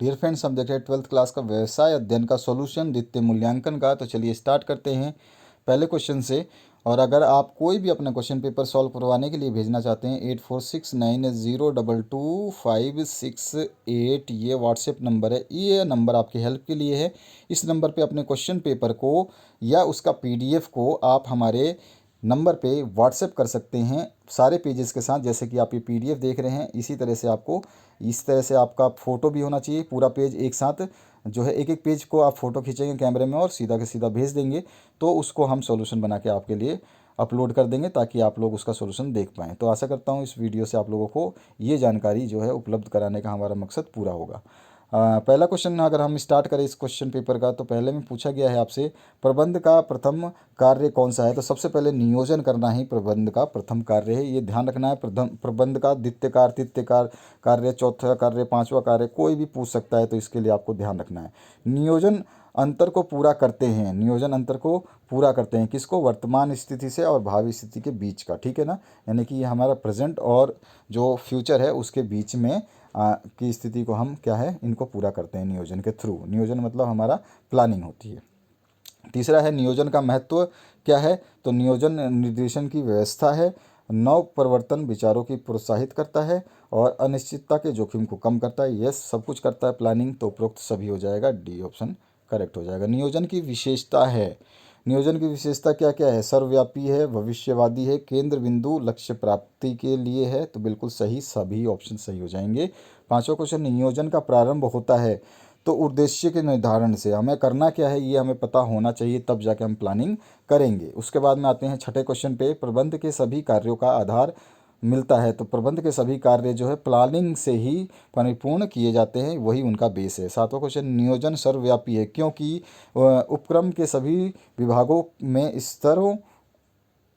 Dear friends, हम देख रहे हैं 12th क्लास का व्यवसाय अध्ययन का सॉल्यूशन द्वितीय मूल्यांकन का। तो चलिए स्टार्ट करते हैं पहले क्वेश्चन से। और अगर आप कोई भी अपना क्वेश्चन पेपर सॉल्व करवाने के लिए भेजना चाहते हैं 8469025568, ये व्हाट्सएप नंबर है। ये नंबर आपकी हेल्प के लिए है। इस नंबर पे अपने क्वेश्चन पेपर को या उसका पीडीएफ को आप हमारे नंबर पे व्हाट्सएप कर सकते हैं सारे पेजेस के साथ। जैसे कि आप ये पीडीएफ देख रहे हैं, इसी तरह से आपको इस तरह से आपका फ़ोटो भी होना चाहिए, पूरा पेज एक साथ जो है। एक एक पेज को आप फ़ोटो खींचेंगे कैमरे में और सीधा के सीधा भेज देंगे, तो उसको हम सॉल्यूशन बना के आपके लिए अपलोड कर देंगे ताकि आप लोग उसका सॉल्यूशन देख पाएँ। तो आशा करता हूँ इस वीडियो से आप लोगों को ये जानकारी जो है उपलब्ध कराने का हमारा मकसद पूरा होगा। पहला क्वेश्चन अगर हम स्टार्ट करें इस क्वेश्चन पेपर का, तो पहले में पूछा गया है आपसे प्रबंध का प्रथम कार्य कौन सा है। तो सबसे पहले नियोजन करना ही प्रबंध का प्रथम कार्य है, ये ध्यान रखना है। प्रबंध का द्वितीय कार्य, तृतीय कार्य, चौथा कार्य, पांचवा कार्य कोई भी पूछ सकता है, तो इसके लिए आपको ध्यान रखना है। नियोजन अंतर को पूरा करते हैं, नियोजन अंतर को पूरा करते हैं किसको, वर्तमान स्थिति से और भावी स्थिति के बीच का, ठीक है ना। यानी कि ये हमारा प्रेजेंट और जो फ्यूचर है उसके बीच में की स्थिति को हम क्या है, इनको पूरा करते हैं नियोजन के थ्रू। नियोजन मतलब हमारा प्लानिंग होती है। तीसरा है नियोजन का महत्व क्या है। तो नियोजन निर्देशन की व्यवस्था है, नव परिवर्तन विचारों की प्रोत्साहित करता है और अनिश्चितता के जोखिम को कम करता है। यह सब कुछ करता है प्लानिंग, तो उपरोक्त सभी हो जाएगा, डी ऑप्शन करेक्ट हो जाएगा। नियोजन की विशेषता है, नियोजन की विशेषता क्या क्या है, सर्वव्यापी है, भविष्यवादी है, केंद्र बिंदु लक्ष्य प्राप्ति के लिए है, तो बिल्कुल सही, सभी ऑप्शन सही हो जाएंगे। पांचवा क्वेश्चन, नियोजन का प्रारंभ होता है तो उद्देश्य के निर्धारण से, हमें करना क्या है ये हमें पता होना चाहिए, तब जाके हम प्लानिंग करेंगे। उसके बाद में आते हैं छठे क्वेश्चन पे, प्रबंध के सभी कार्यों का आधार मिलता है। तो प्रबंध के सभी कार्य जो है प्लानिंग से ही परिपूर्ण किए जाते हैं, वही उनका बेस है। सातवां क्वेश्चन, नियोजन सर्वव्यापी है क्योंकि उपक्रम के सभी विभागों में स्तरों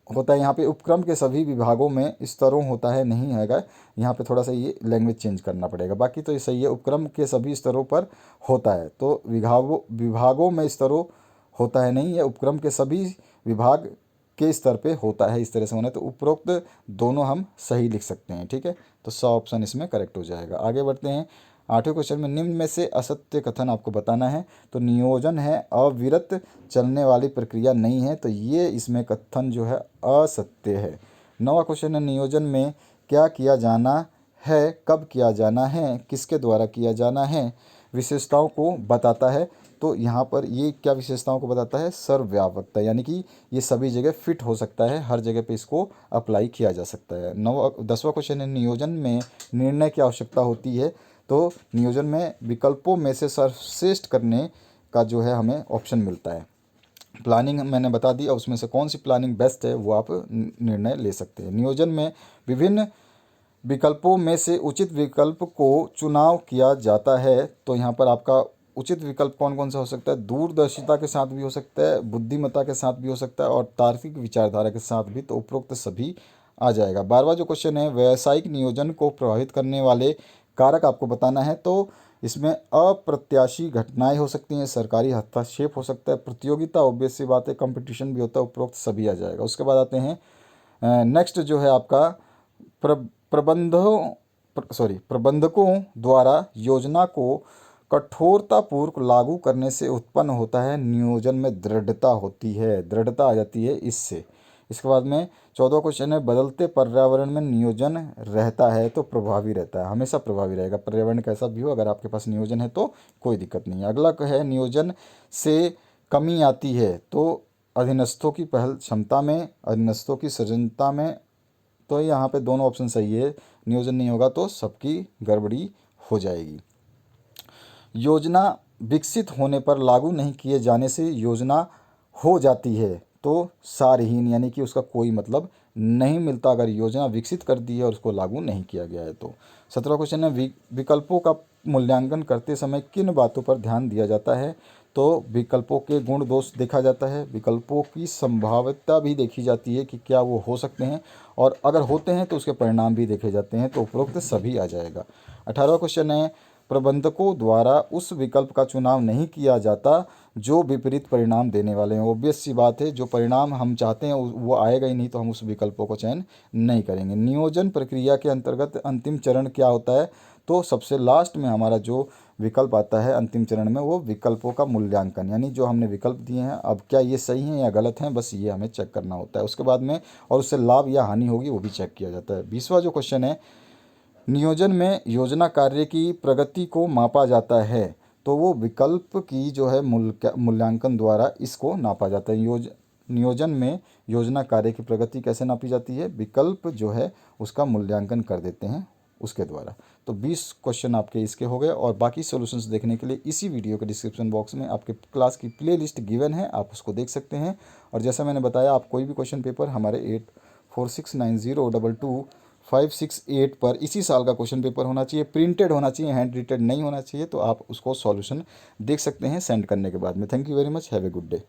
होता है। यहाँ पे उपक्रम के सभी विभागों में स्तरों होता है, नहीं हैगा, यहाँ पे थोड़ा सा ये लैंग्वेज चेंज करना पड़ेगा, बाकी तो ये सही है। उपक्रम के सभी स्तरों पर होता है, तो विभागों में स्तरों होता है, नहीं है, उपक्रम के सभी विभाग के स्तर पे होता है, इस तरह से होना है। तो उपरोक्त दोनों हम सही लिख सकते हैं, ठीक है। तो 100 ऑप्शन इसमें करेक्ट हो जाएगा। आगे बढ़ते हैं आठवें क्वेश्चन में, निम्न में से असत्य कथन आपको बताना है। तो नियोजन है अविरत चलने वाली प्रक्रिया नहीं है, तो ये इसमें कथन जो है असत्य है। नौवां क्वेश्चन है, नियोजन में क्या किया जाना है, कब किया जाना है, किसके द्वारा किया जाना है, विशेषताओं को बताता है। तो यहाँ पर ये क्या विशेषताओं को बताता है, सर्वव्यापकता, यानी कि ये सभी जगह फिट हो सकता है, हर जगह पे इसको अप्लाई किया जा सकता है। 10वां क्वेश्चन है, नियोजन में निर्णय की आवश्यकता होती है। तो नियोजन में विकल्पों में से सर्वश्रेष्ठ करने का जो है हमें ऑप्शन मिलता है। प्लानिंग मैंने बता दी, और उसमें से कौन सी प्लानिंग बेस्ट है वो आप निर्णय ले सकते हैं। नियोजन में विभिन्न विकल्पों में से उचित विकल्प को चुनाव किया जाता है। तो यहाँ पर आपका उचित विकल्प कौन कौन सा हो सकता है, दूरदर्शिता के साथ भी हो सकता है, बुद्धिमत्ता के साथ भी हो सकता है और तार्किक विचारधारा के साथ भी, तो उपरोक्त सभी आ जाएगा। 12वां जो क्वेश्चन है, व्यावसायिक नियोजन को प्रभावित करने वाले कारक आपको बताना है। तो इसमें अप्रत्याशी घटनाएं हो सकती हैं, सरकारी हस्तक्षेप हो सकता है, प्रतियोगिता, ऑब्वियस सी बात है, कंपटीशन भी होता है, उपरोक्त सभी आ जाएगा। उसके बाद आते हैं नेक्स्ट जो है आपका प्रबंधकों द्वारा योजना को कठोरतापूर्वक लागू करने से उत्पन्न होता है नियोजन में दृढ़ता होती है, दृढ़ता आ जाती है इससे। इसके बाद में 14वां क्वेश्चन है, बदलते पर्यावरण में नियोजन रहता है तो प्रभावी रहता है, हमेशा प्रभावी रहेगा, पर्यावरण कैसा भी हो, अगर आपके पास नियोजन है तो कोई दिक्कत नहीं है। अगला है, नियोजन से कमी आती है तो अधीनस्थों की पहल क्षमता में, अधीनस्थों की सृजनता में। तो यहाँ पे दोनों ऑप्शन सही है, नियोजन नहीं होगा तो सबकी गड़बड़ी हो जाएगी। योजना विकसित होने पर लागू नहीं किए जाने से योजना हो जाती है तो सारहीन, यानी कि उसका कोई मतलब नहीं मिलता अगर योजना विकसित कर दी है और उसको लागू नहीं किया गया है तो। 17वां क्वेश्चन है, विकल्पों का मूल्यांकन करते समय किन बातों पर ध्यान दिया जाता है। तो विकल्पों के गुण दोष देखा जाता है, विकल्पों की संभाव्यता भी देखी जाती है कि क्या वो हो सकते हैं, और अगर होते हैं तो उसके परिणाम भी देखे जाते हैं, तो उपरोक्त सभी आ जाएगा। 18वां क्वेश्चन है, प्रबंधकों द्वारा उस विकल्प का चुनाव नहीं किया जाता जो विपरीत परिणाम देने वाले हैं। ऑब्वियस सी बात है, जो परिणाम हम चाहते हैं वो आएगा ही नहीं, तो हम उस विकल्पों को चयन नहीं करेंगे। नियोजन प्रक्रिया के अंतर्गत अंतिम चरण क्या होता है? तो सबसे लास्ट में हमारा जो विकल्प आता है अंतिम चरण में, वो विकल्पों का मूल्यांकन, यानी जो हमने विकल्प दिए हैं अब क्या ये सही हैं या गलत हैं, बस ये हमें चेक करना होता है उसके बाद में, और उससे लाभ या हानि होगी वो भी चेक किया जाता है। 20वां जो क्वेश्चन है, नियोजन में योजना कार्य की प्रगति को मापा जाता है, तो वो विकल्प की जो है मूल्यांकन द्वारा इसको नापा जाता है। नियोजन में योजना कार्य की प्रगति कैसे नापी जाती है? विकल्प जो है उसका मूल्यांकन कर देते हैं उसके द्वारा। तो 20 क्वेश्चन आपके इसके हो गए, और बाकी सॉल्यूशंस देखने के लिए इसी वीडियो के डिस्क्रिप्शन बॉक्स में आपके क्लास की प्लेलिस्ट गिवन है, आप उसको देख सकते हैं। और जैसा मैंने बताया, आप कोई भी क्वेश्चन पेपर हमारे 8469022256 पर इसी साल का क्वेश्चन पेपर होना चाहिए, प्रिंटेड होना चाहिए, हैंड रिटेड नहीं होना चाहिए, तो आप उसको सॉल्यूशन देख सकते हैं सेंड करने के बाद में। Thank you very much, have a good day.